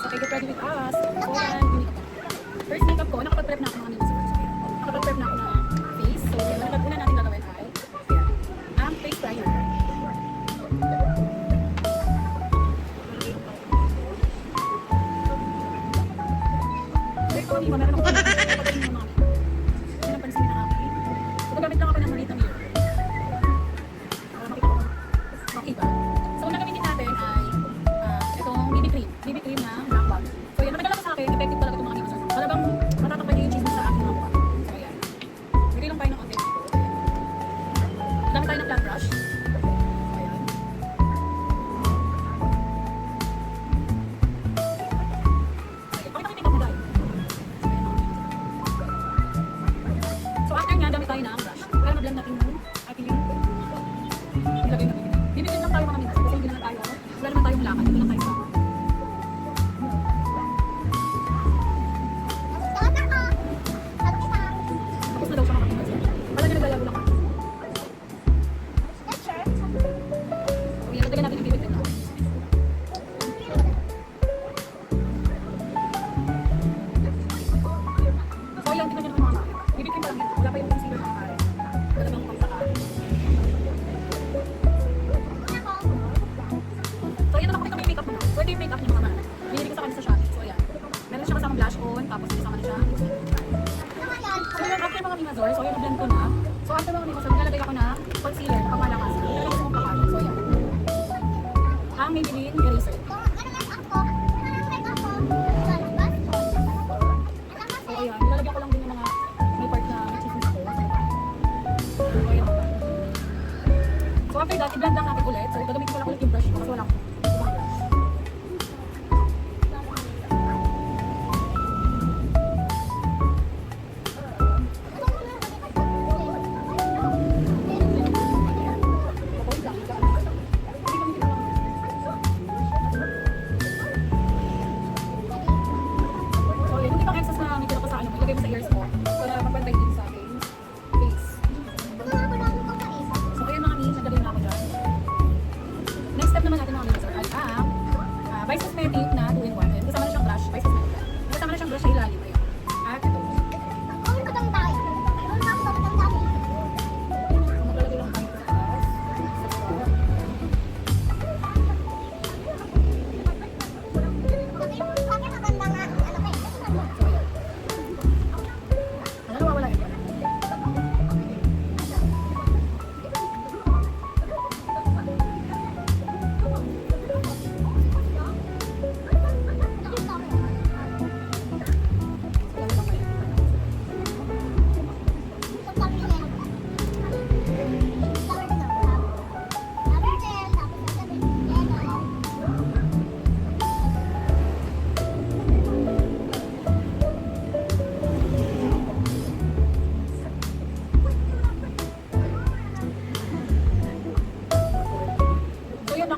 guys. Okay, get ready with us. So, yan, yung makeup ko. First makeup ko, nakapag-prep na ako mga minutes. Nakapag-prep na ako ng face. So, yan, una natin gagawin ay, yan, ang face primer. So, ito kami, meron ako pagkain ng mga yan ang pansin ng akin. So, gagamit lang ako ng maliit na mirror. Para makita ko makita. So, ang gagamitin natin ay itong BB cream na black bag. So, yan, napagdala ko sa akin, effective talaga itong mga nito. Talagang matatapad yung chismis sa aking mukha. So, yan. Bigay lang tayo ng konti dito. Gamit tayo ng flat brush. So, ayan. So, pakita ko yung makeup na tayo. So, after nga, gamit tayo ng brush. Para ma-blend natin yung ating nilagay na bibigay. Bibigay lang tayo mga minutes. Kasi hindi naman tayo, wala naman tayong lakad. Hindi lang tayo sa tapos na daw siya makapagpagpag. Palagi naglalaro lang ako. So, yan, lagyan natin yung bibig na. So, yan, tingnan nyo naman mga mami. Bibig cream pa lang yan. Wala pa yung concealer na kakain. Talagang pangsaka. So, yan, nakapit kami yung makeup ko na. So, ito yung makeup niya mga mami. Binili ko sa kanya sa Shopee. So, yan. Meron siya kasamang blush on, tapos kasama na siya. So, yun, after mga mimazor, so yun, blend ko na. So, after mga mimazor, nilalagay ako na concealer, pangmalakas. Nilalagay ko sa mong pakalo. So, yan. Ang Maybelline Eraser. So, ayan, nilalagyan ko lang din yung mga may part na chismis ko. So, ayan. So, after that, i-blend lang natin ulit. So, gagamitin ko lang ulit yung brush ko kasi wala ko. Vice Cosmetic na 2-in-1. Kasama na siyang brush. Vice Cosmetic. Kasama na siyang brush sa ilalim. Ayan. At ito. So, maglalagay lang tayo sa taas. So, ayan. Ano nawawala yun?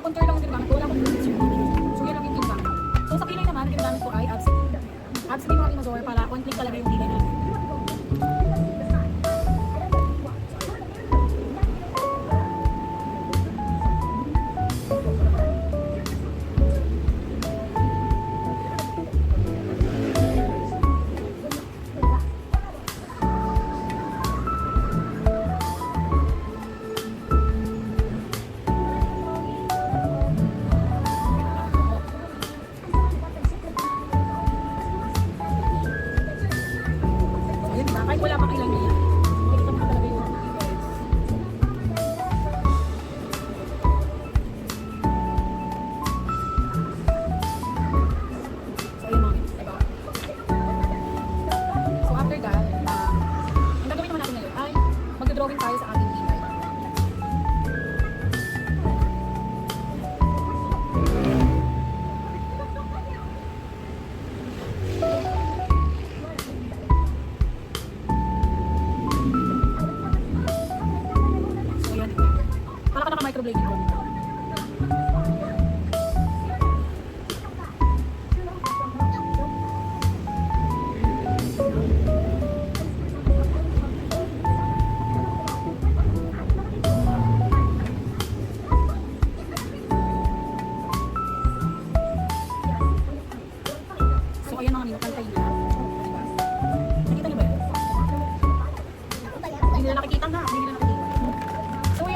Contour lang ang ginagamit ko, wala akong concealer. So, yan lang yung ginagamit. So, sa kilay naman, ang ginagamit ko ay Absolute. Absolute mga Imazor para conflict talaga yung kilay natin. Kahit wala pang ilan yan. Makikita mo talaga yung guys. So, ayun mga diba? So, after that, ang gagawin naman natin ngayon ay mag-drawing tayo sa ating himay. Microblading ko.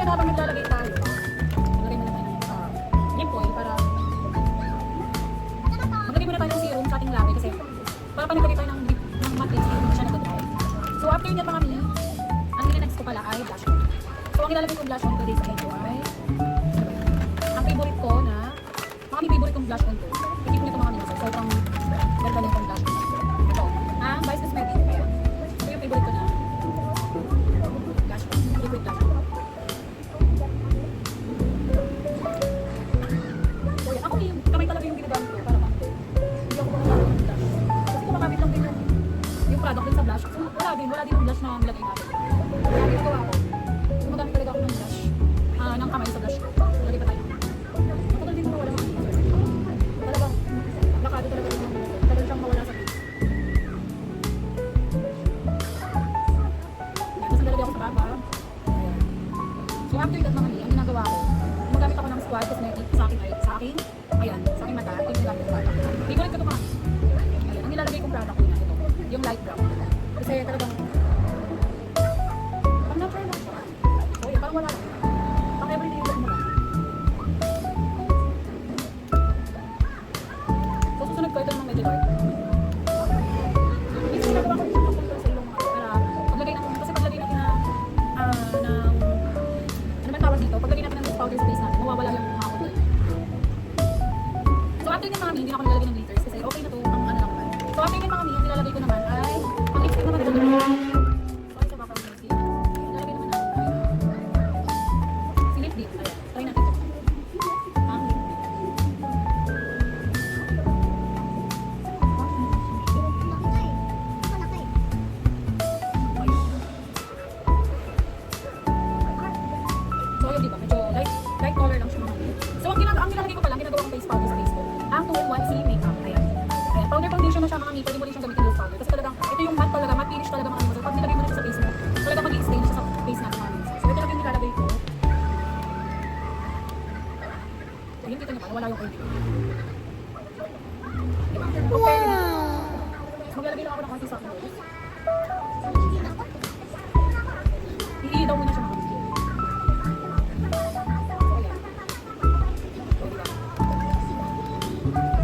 ngayon habang naglalagay tayo, maglagay muna tayo ng lip oil para maglagay muna tayo ng serum sa ating labi kasi para pa naglagay tayo ng matte lipstick, hindi siya nag-dry. So after nyan mga mi, ang next ko pala ay blush on. So ang ilalagay kong blush on today sa ito ay ang favorite ko na mga favorite kong blush on to. Ikip nyo ito mga mi. So sobrang ganda nitong blush on. Ito, ang Vice Cosmetic. Ayan. Ito yung favorite ko na blush on. Liquid blush on. So yan, ako yung kamay talaga yung ginagamit ko para ma-apply. Hindi ako gumagamit ng blush. Kasi kumakamit lang din yung product din sa blush. So wala din yung blush na nilagay natin. Kaya ginagawa ko, gumagamit talaga ako ng blush. Ng kamay sa blush ko. Lagay pa tayo. Matagal din mawala sa face. Talagang, lakado talaga yung mga tagal siyang mawala sa face. Tapos nalagay ako sa baba. Ayan. So after that mga ang ginagawa ko, gumagamit ako ng Squad Cosmetic sa aking ayan, sa aking mata. Ito yung gamit ko. Favorite ko ito mga. Ayan, ang nilalagay kong product ko na ito. Yung light brown. Kasi talagang, ang natural lang siya. So yun, parang wala lang. Pang everyday look mo lang. So susunod ko ito ng medyo dark. Minsan ginagawa ko yung contour sa ilong mga para paglagay ng, kasi paglagay natin na ano ba tawag dito? Paglagay natin ng loose powder sa face natin, mawawala yung mga contour. So after ng mga mi, hindi na ako nilalagay ng glitters kasi okay na to, ang ano lang naman. So after ng mga mi, ang nilalagay ko naman ay ang lipstick naman ito. Sorry sa background music. Nilalagay naman natin ay si lip dip. Ayan, try natin ito. Ang lip dip. So yun diba, medyo light color lang siya mga mi. So ang nilalagay ko pa lang, ginagawa kong face powder sa face ko. Ang 2-in-1 C makeup. Ayan. Ayan, powder foundation na siya mga mi. Pwede mo rin siyang gamitin loose powder. Kasi talagang, ito yung matte talaga, matte finish talaga mga mi. So pag nilagay mo na siya sa face mo, talaga mag-i-stay na siya sa face natin mga mi. So ito lang yung nilalagay ko. So yun, kita niyo pa, wala yung oil. Diba? Okay. So maglalagay lang ako ng konti sa nose. Iidaw mo na siya mga mi.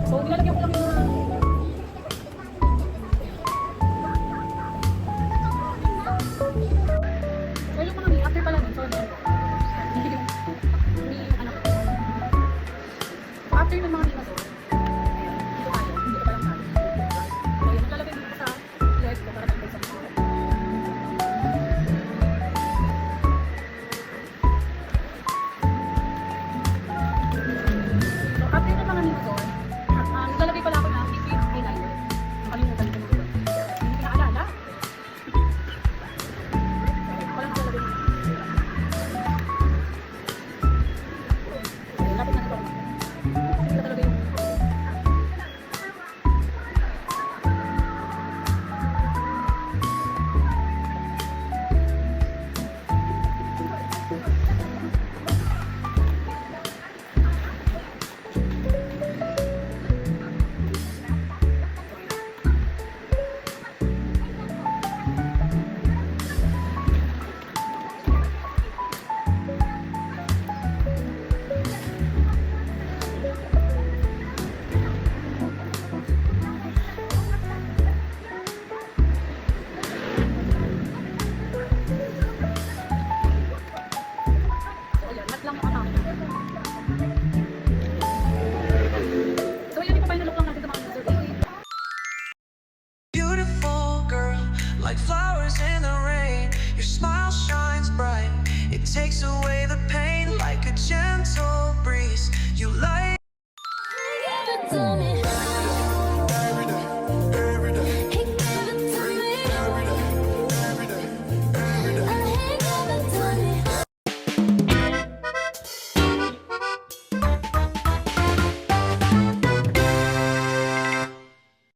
So, nilalagyan ko lang yung mga so, yung mga after pala nun, so, hindi yung anak ko. So, after yung mga na to, dito tayo, hindi ko palang natin. So, yun, naglalagay dito ko sa left ko para tayo sa mga. So, after yung mga nito, naglalagay pala ako ng liquid eyeliner. Nakalimutan ko nito. Hindi ko naalala. Walang naglalagay nito. Okay, lapit na ito. Hindi talaga yung like flowers in the rain. Your smile shines bright, it takes away the pain like a gentle breeze. You light